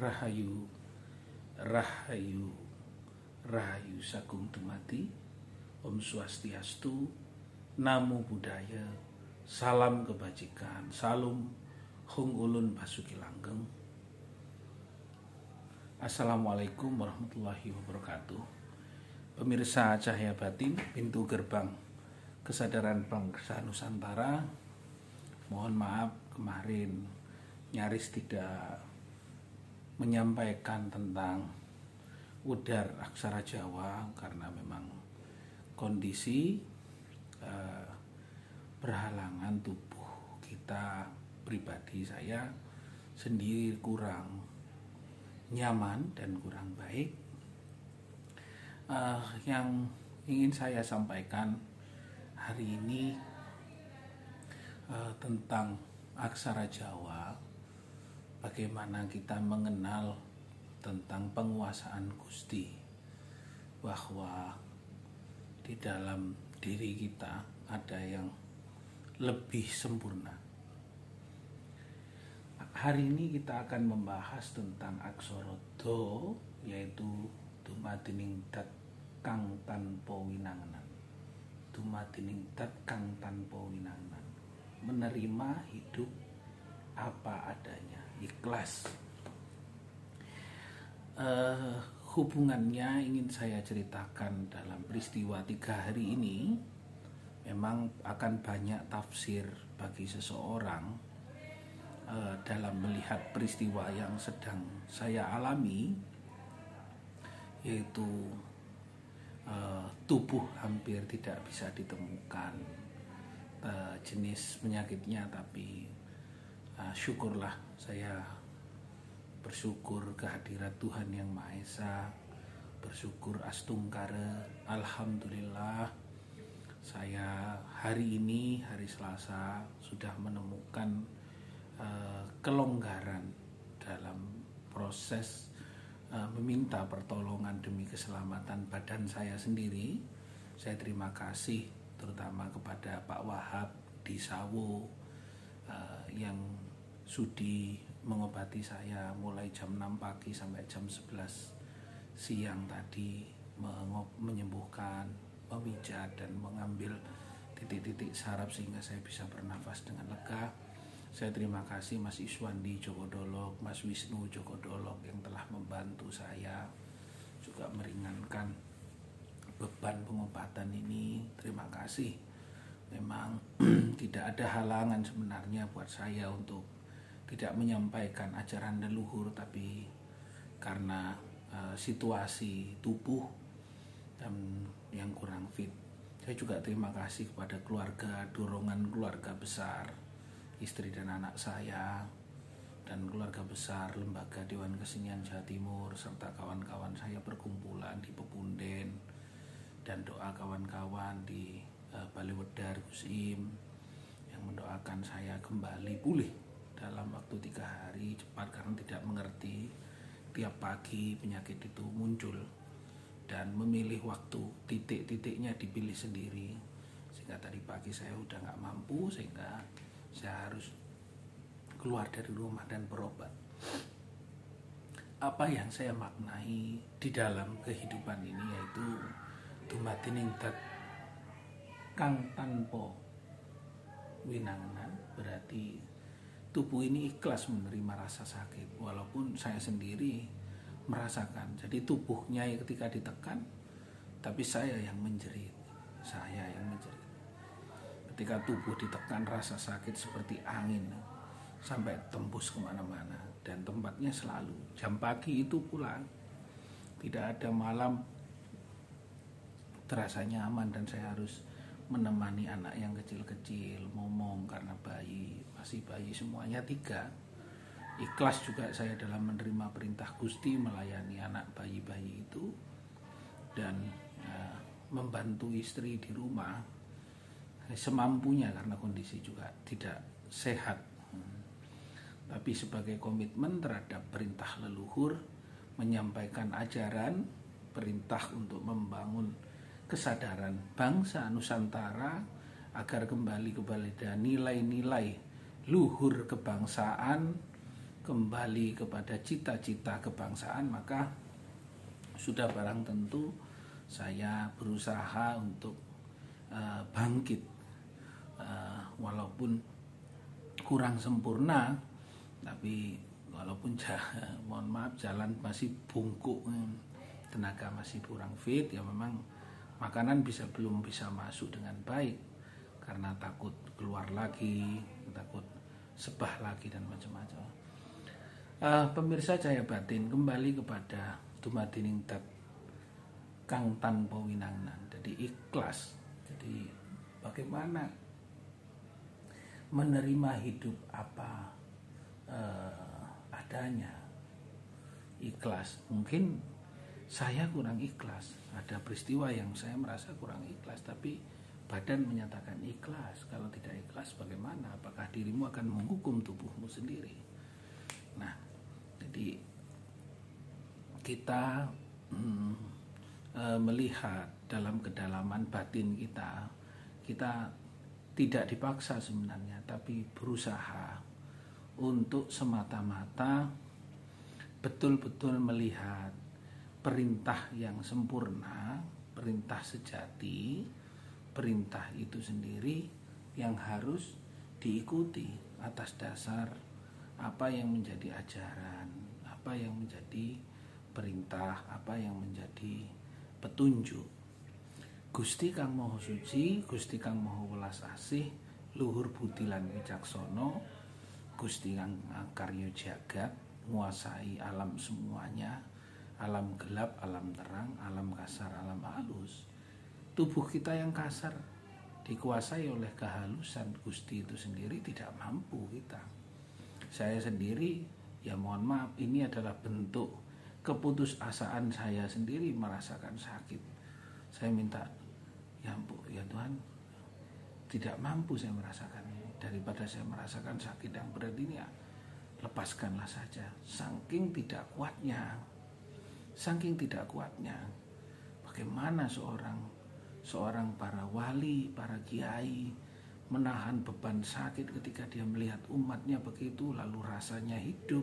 Rahayu, Rahayu, Rahayu Sagung Dumadi, Om Swastiastu, Namo Buddhaya, Salam Kebajikan, Salum Hung Ulun Basuki Langgeng. Assalamualaikum warahmatullahi wabarakatuh. Pemirsa Cahaya Batin, pintu gerbang kesadaran bangsa Nusantara. Mohon maaf kemarin nyaris tidak menyampaikan tentang udar aksara Jawa karena memang kondisi berhalangan tubuh kita pribadi, saya sendiri kurang nyaman dan kurang baik. Yang ingin saya sampaikan hari ini tentang aksara Jawa, bagaimana kita mengenal tentang penguasaan Gusti, bahwa di dalam diri kita ada yang lebih sempurna. Hari ini kita akan membahas tentang aksara Do, yaitu dumadining dat kang tanpa winangenan. Dumadining dat kang tanpa winangenan, menerima hidup apa adanya, ikhlas. Hubungannya ingin saya ceritakan dalam peristiwa 3 hari ini. Memang akan banyak tafsir bagi seseorang dalam melihat peristiwa yang sedang saya alami, yaitu tubuh hampir tidak bisa ditemukan jenis penyakitnya, tapi syukurlah, saya bersyukur kehadirat Tuhan Yang Maha Esa, bersyukur astungkara, alhamdulillah saya hari ini, hari Selasa, sudah menemukan kelonggaran dalam proses meminta pertolongan demi keselamatan badan saya sendiri. Saya terima kasih terutama kepada Pak Wahab di Sawo yang sudi mengobati saya mulai jam 6 pagi sampai jam 11 siang tadi, menyembuhkan, memijat dan mengambil titik-titik saraf sehingga saya bisa bernafas dengan lega. Saya terima kasih Mas Iswandi Jogodolog, Mas Wisnu Jogodolog yang telah membantu saya juga meringankan beban pengobatan ini. Terima kasih. Memang tidak ada halangan sebenarnya buat saya untuk tidak menyampaikan ajaran leluhur, tapi karena situasi tubuh dan yang kurang fit. Saya juga terima kasih kepada keluarga, dorongan keluarga besar, istri dan anak saya, dan keluarga besar Lembaga Dewan Kesenian Jawa Timur, serta kawan-kawan saya perkumpulan di Pepunden, dan doa kawan-kawan di Balai Wedar Gus Im yang mendoakan saya kembali pulih dalam waktu 3 hari cepat, karena tidak mengerti tiap pagi penyakit itu muncul dan memilih waktu, titik-titiknya dipilih sendiri, sehingga tadi pagi saya udah gak mampu, sehingga saya harus keluar dari rumah dan berobat. Apa yang saya maknai di dalam kehidupan ini yaitu dumadining dat kang tanpa winangenan, berarti tubuh ini ikhlas menerima rasa sakit walaupun saya sendiri merasakan. Jadi tubuhnya ketika ditekan, tapi saya yang menjerit, ketika tubuh ditekan, rasa sakit seperti angin sampai tembus kemana-mana, dan tempatnya selalu jam pagi itu pulang, tidak ada malam terasa nyaman, dan saya harus menemani anak yang kecil-kecil ngomong karena masih bayi semuanya 3. Ikhlas juga saya dalam menerima perintah Gusti melayani anak bayi-bayi itu, dan membantu istri di rumah semampunya karena kondisi juga tidak sehat. Tapi sebagai komitmen terhadap perintah leluhur, menyampaikan ajaran, perintah untuk membangun kesadaran bangsa Nusantara agar kembali kepada nilai-nilai luhur kebangsaan, kembali kepada cita-cita kebangsaan, maka sudah barang tentu saya berusaha untuk bangkit, walaupun kurang sempurna, tapi walaupun mohon maaf jalan masih bungkuk, tenaga masih kurang fit, ya memang makanan belum bisa masuk dengan baik karena takut keluar lagi, takut sebah lagi dan macam-macam. Pemirsa Cahaya Batin, kembali kepada dumadining tat kang tanpa winangan. Jadi ikhlas. Jadi bagaimana menerima hidup apa adanya. Ikhlas. Mungkin saya kurang ikhlas. Ada peristiwa yang saya merasa kurang ikhlas, tapi badan menyatakan ikhlas. Kalau tidak ikhlas bagaimana? Apakah dirimu akan menghukum tubuhmu sendiri? Nah, jadi kita melihat dalam kedalaman batin kita tidak dipaksa sebenarnya, tapi berusaha untuk semata-mata betul-betul melihat perintah yang sempurna, perintah sejati, perintah itu sendiri yang harus diikuti atas dasar apa yang menjadi ajaran, apa yang menjadi perintah, apa yang menjadi petunjuk. Gusti Kang Maha Suci, Gusti Kang Maha Welas Asih, luhur budi lan wicaksono, Gusti Kang karya jagat, menguasai alam semuanya, alam gelap, alam terang, alam kasar, alam halus. Tubuh kita yang kasar dikuasai oleh kehalusan Gusti itu sendiri, tidak mampu kita. Saya sendiri, ya mohon maaf, ini adalah bentuk keputusasaan saya sendiri merasakan sakit. Saya minta, ya Tuhan, tidak mampu saya merasakan ini. Daripada saya merasakan sakit yang berat ini, ya lepaskanlah saja. Saking tidak kuatnya, bagaimana seorang para wali, para kiai menahan beban sakit ketika dia melihat umatnya begitu, lalu rasanya hidup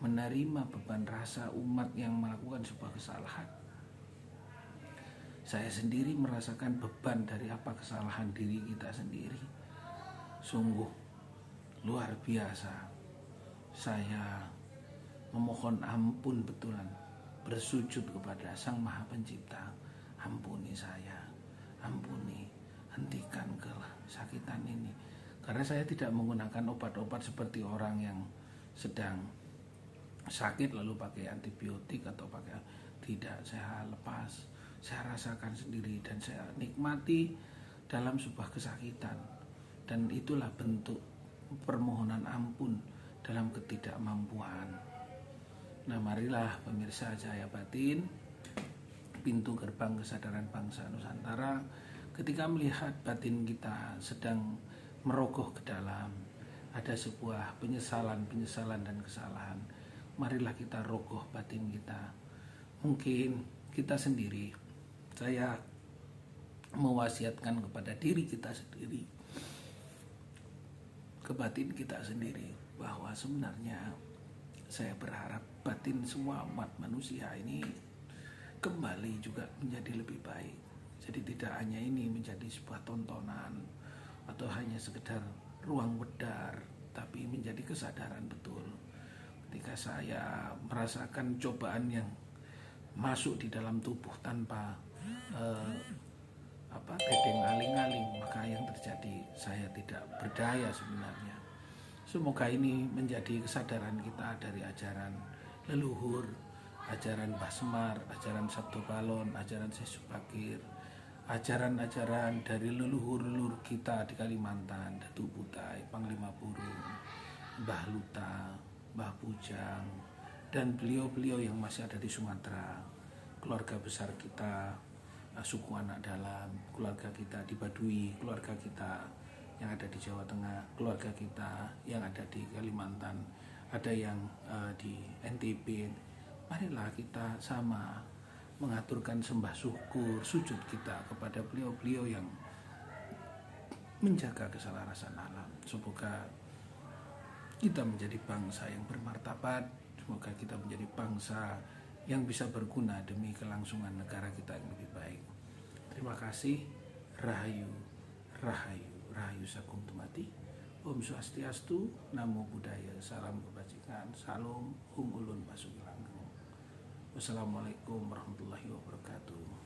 menerima beban rasa umat yang melakukan sebuah kesalahan. Saya sendiri merasakan beban dari apa kesalahan diri kita sendiri. Sungguh luar biasa. Saya memohon ampun betulan, bersujud kepada Sang Maha Pencipta. Ampuni saya, ampuni, hentikan kesakitan ini. Karena saya tidak menggunakan obat-obat seperti orang yang sedang sakit lalu pakai antibiotik atau pakai, tidak, saya lepas, saya rasakan sendiri dan saya nikmati dalam sebuah kesakitan, dan itulah bentuk permohonan ampun dalam ketidakmampuan. Nah, marilah pemirsa Cahaya Batin, pintu gerbang kesadaran bangsa Nusantara, ketika melihat batin kita sedang merogoh ke dalam, ada sebuah penyesalan dan kesalahan, marilah kita rogoh batin kita. Mungkin kita sendiri, saya mewasiatkan kepada diri kita sendiri, ke batin kita sendiri, bahwa sebenarnya saya berharap batin semua umat manusia ini kembali juga menjadi lebih baik. Jadi tidak hanya ini menjadi sebuah tontonan atau hanya sekedar ruang wedar, tapi menjadi kesadaran betul. Ketika saya merasakan cobaan yang masuk di dalam tubuh tanpa gedeng aling-aling, maka yang terjadi saya tidak berdaya sebenarnya. Semoga ini menjadi kesadaran kita dari ajaran leluhur, ajaran Mbah Semar, ajaran Sabdo Balon, ajaran Syekh Subakir, ajaran-ajaran dari leluhur-leluhur kita di Kalimantan, Datu Butai, Panglima Burung, Mbah Luta, Mbah Pujang, dan beliau-beliau yang masih ada di Sumatera, keluarga besar kita, suku anak dalam, keluarga kita di Baduy, keluarga kita yang ada di Jawa Tengah, keluarga kita yang ada di Kalimantan, ada yang di NTB. Marilah kita sama mengaturkan sembah syukur, sujud kita kepada beliau-beliau yang menjaga keselarasan alam. Semoga kita menjadi bangsa yang bermartabat. Semoga kita menjadi bangsa yang bisa berguna demi kelangsungan negara kita yang lebih baik. Terima kasih. Rahayu, Rahayu, Rahayu Sagung Tumati. Om Swastiastu, Namo Buddhaya, Salam Kebajikan, Salam, Hum Ulun Pasuki Langgeng. Wassalamualaikum warahmatullahi wabarakatuh.